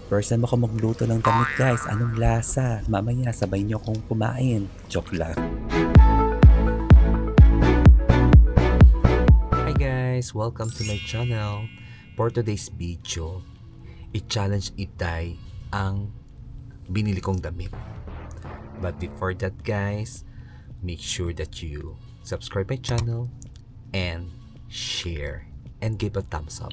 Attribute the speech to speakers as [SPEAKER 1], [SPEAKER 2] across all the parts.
[SPEAKER 1] First time ako magluto ng damit guys. Anong lasa? Mamaya sabay niyo akong kumain. Joke lang. Hi guys! Welcome to my channel. For today's video, i-challenge itay ang binili kong damit. But before that guys, make sure that you subscribe my channel and share and give a thumbs up.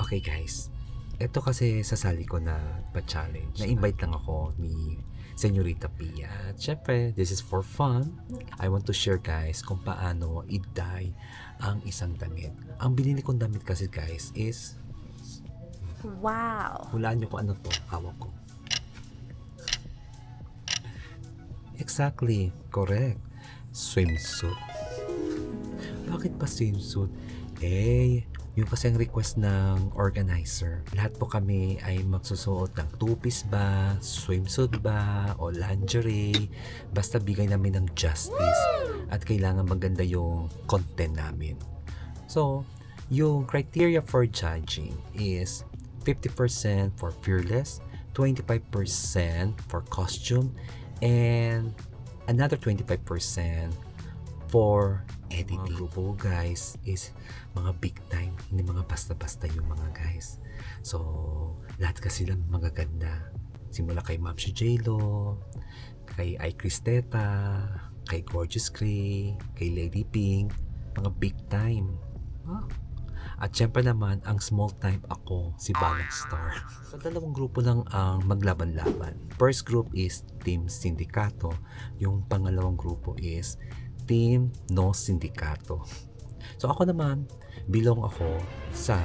[SPEAKER 1] Okay guys, ito kasi sasali ko na pa-challenge. Na-invite lang ako ni Señorita Pia. At syempre, this is for fun. I want to share guys kung paano i-dye ang isang damit. Ang binili kong damit kasi guys is...
[SPEAKER 2] Wow!
[SPEAKER 1] Hulaan nyo kung ano to, hawak ko. Exactly, correct. Swimsuit. Bakit pa swimsuit? Yung kasi ang request ng organizer. Lahat po kami ay magsusuot ng two-piece ba, swimsuit ba, o lingerie. Basta bigay namin ng justice. At kailangan maganda yung content namin. So, yung criteria for judging is 50% for fearless, 25% for costume, and another 25% for editing. Mga grupo guys is mga big time, hindi mga basta-basta yung mga guys. So, lahat kasi lang magaganda. Simula kay Ma'am si J-Lo, kay I Cristeta, kay Gorgeous Gray, kay Lady Pink, mga big time. At syempre naman, ang small time ako, si Balang Star. So, dalawang grupo lang ang maglaban-laban. First group is Team Sindikato. Yung pangalawang grupo is Team No Sindikato. So ako naman, belong ako sa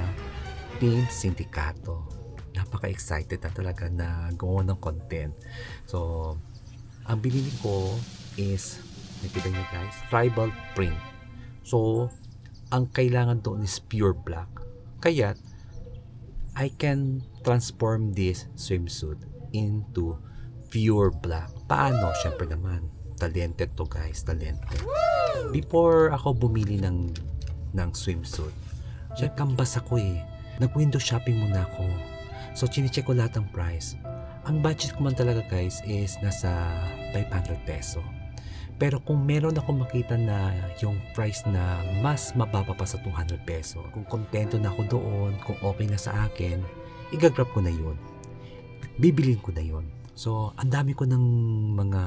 [SPEAKER 1] Team Sindikato. Napaka-excited na talaga na gawa ng content. So, ang binili ko is, nakita niyo guys, tribal print. So, ang kailangan doon is pure black. Kaya, I can transform this swimsuit into pure black. Paano? Syempre naman, talented to guys, talented. Before ako bumili ng swimsuit, canvas ako Nag-window shopping muna ako. So, chinecheck ko lahat ng price. Ang budget ko man talaga guys is nasa 500 peso. Pero kung meron ako makita na yung price na mas mababa pa sa 200 peso, kung kontento na ako doon, kung okay na sa akin, igagrab ko na yun. Bibilin ko na yun. So, ang dami ko ng mga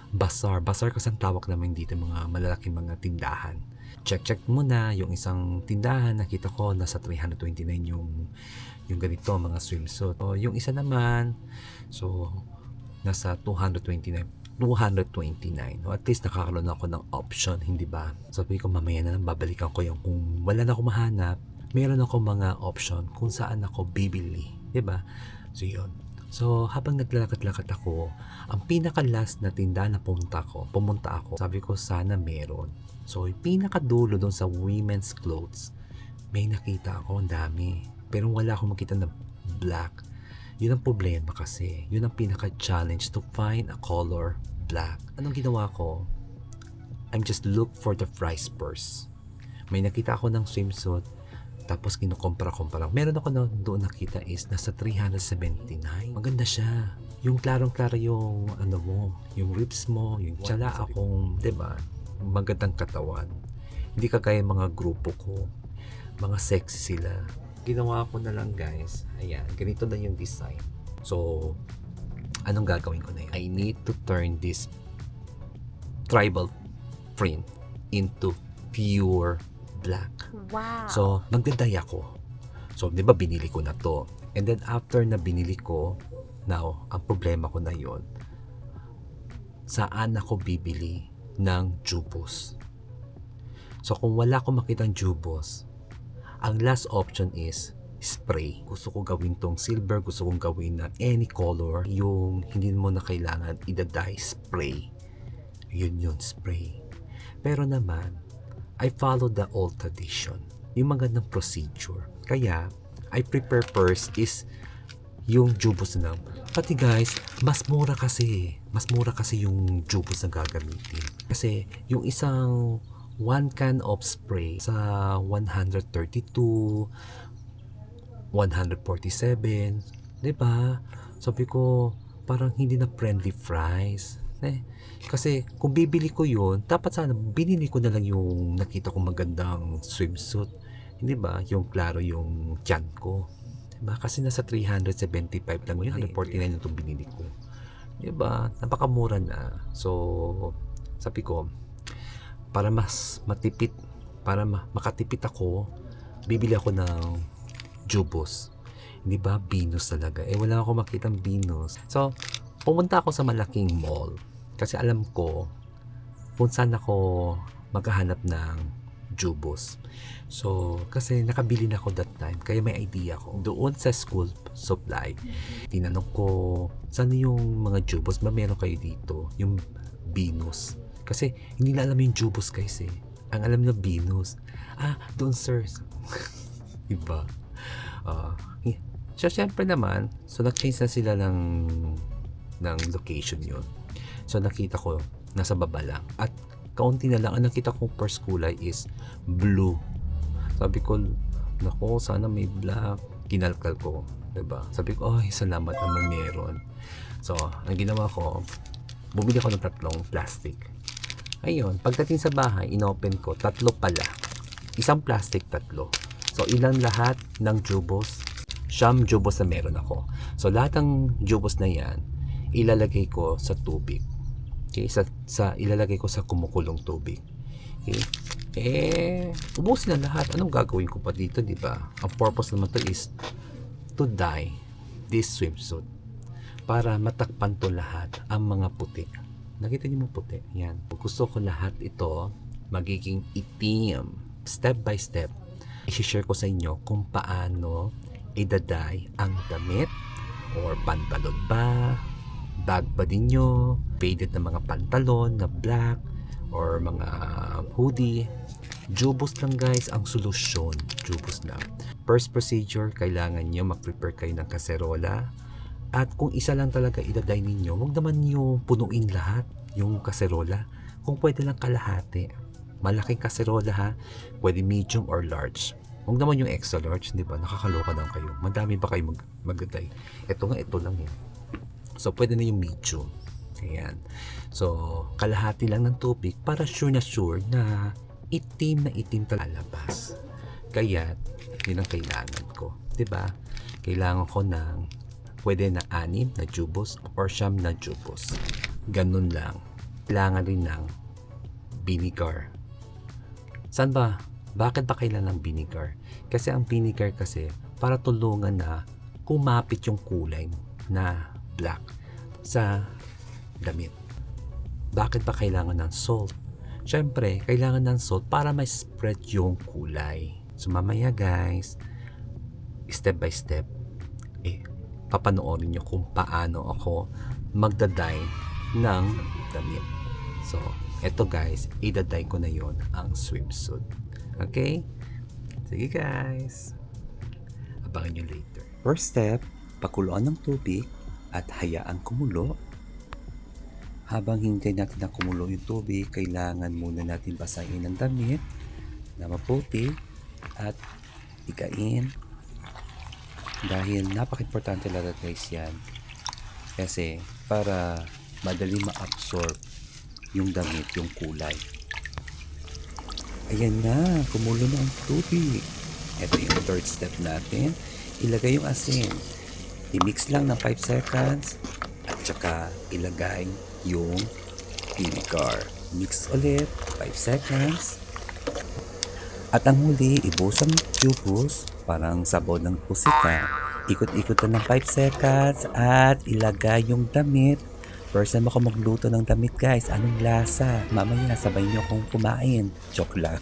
[SPEAKER 1] bazaar. Bazaar kasi ang tawag namin dito, mga malalaking mga tindahan. Check muna yung isang tindahan, nakita ko nasa 329 yung ganito, mga swimsuit. So, yung isa naman, so, nasa 229. O at least nakakaroon ako ng option, hindi ba? Sabi ko mamaya na lang babalikan ko yung kung wala na ako mahanap, meron ako mga option kung saan ako bibili, di ba? So yun. So habang naglalakad-lakad ako, ang pinaka-last na tindahan na pumunta ako, sabi ko sana meron. So yung pinaka-dulo doon sa women's clothes, may nakita ako, ang dami. Pero wala akong makita na black. Yun ang problema kasi. Yun ang pinaka-challenge to find a color black. Anong ginawa ko? I'm just look for the price purse. May nakita ako ng swimsuit, tapos kinukumpara-kumpara. Meron ako na doon nakita is nasa 379. Maganda siya. Yung klarong-klaro yung ano mo, yung ribs mo, yung tsala akong, diba? Magandang katawan. Hindi kagaya mga grupo ko. Mga sexy sila. Ginawa ko na lang guys, ayan, ganito na yung design. So, anong gagawin ko na yun? I need to turn this tribal print into pure black.
[SPEAKER 2] Wow!
[SPEAKER 1] So, magdaday ako. So, di ba binili ko na to? And then after na binili ko, now, ang problema ko na yon, saan ako bibili ng jubos? So, kung wala akong makitang jubos, ang last option is spray. Gusto ko gawin tong silver, gusto kong gawin na any color. Yung hindi mo na kailangan i-dye, spray. Yun, spray. Pero naman, I follow the old tradition. Yung magandang procedure. Kaya, I prepare first is yung jubos na. Pati guys, mas mura kasi yung jubos na gagamitin. Kasi yung isang one can of spray sa 132, 147, 'Di ba? Sabi ko, parang hindi na friendly fries. Kasi kung bibili ko yun, dapat sana binili ko na lang yung nakita kong magandang swimsuit. Hindi ba? Yung klaro yung tiyan ko. 'Di ba? Kasi nasa 375 lang yun. 149 yung itong binili ko. 'Di ba? Napakamura na. So, sabi ko, para mas matipid, para makatipid ako, bibili ako ng Jubos. Hindi ba? Venus talaga. Wala ako makitang Venus. So, pumunta ako sa malaking mall. Kasi alam ko kung saan ako maghahanap ng Jubos. So, kasi nakabili na ako that time. Kaya may idea ko. Doon sa school supply, tinanong ko, saan yung mga Jubos? Ba meron kayo dito? Yung Venus. Kasi hindi na alam yung Jubos guys eh. Ang alam na Venus. Doon sir. Diba? So, syempre naman, so nag-change na sila ng location yun. So, nakita ko, nasa baba lang. At kaunti na lang, ang nakita kong first kulay is blue. Sabi ko, nako, sana may black. Kinalkal ko, diba? Sabi ko, ay, salamat naman meron. So, ang ginawa ko, bumili ako ng 3 plastic. Ayun, pagdating sa bahay, inopen ko, 3 pala. Isang plastic, 3. So, ilan lahat ng Jubos? Siyam Jubos na meron ako. So, lahat ng Jubos na yan, ilalagay ko sa tubig. Okay? Ilalagay ko sa kumukulong tubig. Okay? Ubusin na lahat. Anong gagawin ko pa dito, di ba? Ang purpose naman to is to dye this swimsuit para matakpan to lahat ang mga puti. Nakita niyo mo puti? Yan. Gusto ko lahat ito magiging itim. Step by step, i-share ko sa inyo kung paano idaday ang damit or pantalon ba, bag ba ninyo, faded na mga pantalon na black or mga hoodie. Jubos lang guys ang solusyon. Jubos lang. First procedure, kailangan nyo mag-prepare kayo ng kaserola. At kung isa lang talaga idaday ninyo, huwag naman nyo punuin lahat yung kaserola. Kung pwede lang kalahati. Malaking kaserola ha, pwede medium or large. Huwag naman yung extra large, di ba? Nakakaloka lang kayo. Madami ba kayo magdaday? Ito lang yan. So, pwede na yung medium. Ayan. So, kalahati lang ng tubig para sure na itim talabas. Kaya, yun ang kailangan ko. Di ba? Kailangan ko ng pwede na 6 na Jubos or 9 na Jubos. Ganun lang. Kailangan rin ng vinegar. Saan ba? Bakit ba kailangan ng vinegar? Kasi ang vinegar kasi para tulungan na kumapit yung kulay na black sa damit. Bakit ba kailangan ng salt? Siyempre, kailangan ng salt para ma-spread yung kulay. So mamaya guys, step by step, papanoorin nyo kung paano ako magdaday ng damit. So, eto guys, idaday ko na yon ang swimsuit. Okay? Sige guys. Abangan nyo later. First step, pakuluan ng tubig at hayaan kumulo. Habang hintay natin na kumulo yung tubig, kailangan muna natin basahin ang damit na maputi at ikain. Dahil napaka-importante talaga guys yan. Kasi para madali ma-absorb yung damit, yung kulay. Ayan na, kumulo na ang tubig. Ito yung third step natin. Ilagay yung asin. I-mix lang ng 5 seconds at saka ilagay yung vinegar. Mix ulit, 5 seconds. At ang huli, ibuhos ang Jubos, parang sabaw ng pusika. Ikot-ikot ng 5 seconds at ilagay yung damit. First time ako magluto ng damit guys. Anong lasa? Mamaya sabay nyo akong kumain. Joke lang.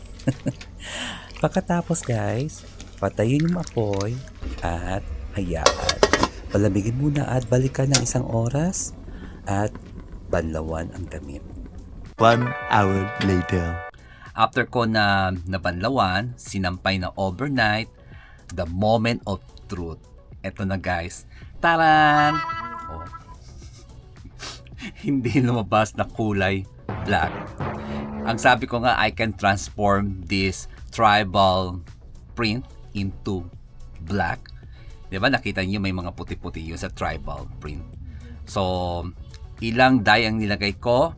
[SPEAKER 1] Pagkatapos guys, patayin yung apoy at hayaan. Palamigin muna at balikan ng 1 oras at banlawan ang damit.
[SPEAKER 3] 1 hour later.
[SPEAKER 1] After ko na nabanlawan, sinampay na overnight, the moment of truth. Eto na guys. Taran! Oh. Hindi lumabas na kulay black. Ang sabi ko nga, I can transform this tribal print into black.
[SPEAKER 4] 'Di ba nakita niyo may mga puti-puti yung sa tribal print. So, ilang dye ang nilagay ko?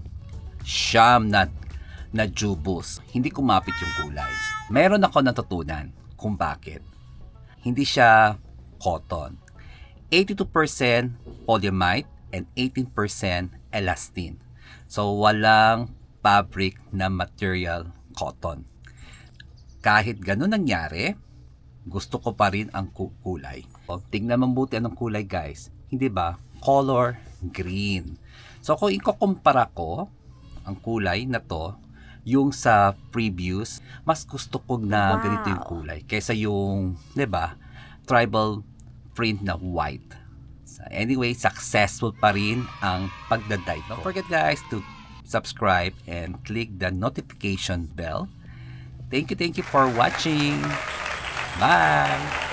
[SPEAKER 4] Siyam na jubos. Hindi kumapit yung kulay. Meron ako natutunan kung bakit. Hindi siya cotton. 82% polyamide and 18% elastin. So, walang fabric na material cotton. Kahit ganun nangyari, gusto ko pa rin ang kulay. Tingnan mabuti anong kulay, guys. Hindi ba? Color green. So, kung ikukumpara ko ang kulay na to, yung sa previous, mas gusto ko na
[SPEAKER 2] Wow.
[SPEAKER 4] ganito yung kulay kaysa yung, 'di ba, tribal print na white. So, anyway, successful pa rin ang pagdaday ko. Don't forget, guys, to subscribe and click the notification bell. Thank you for watching. Bye!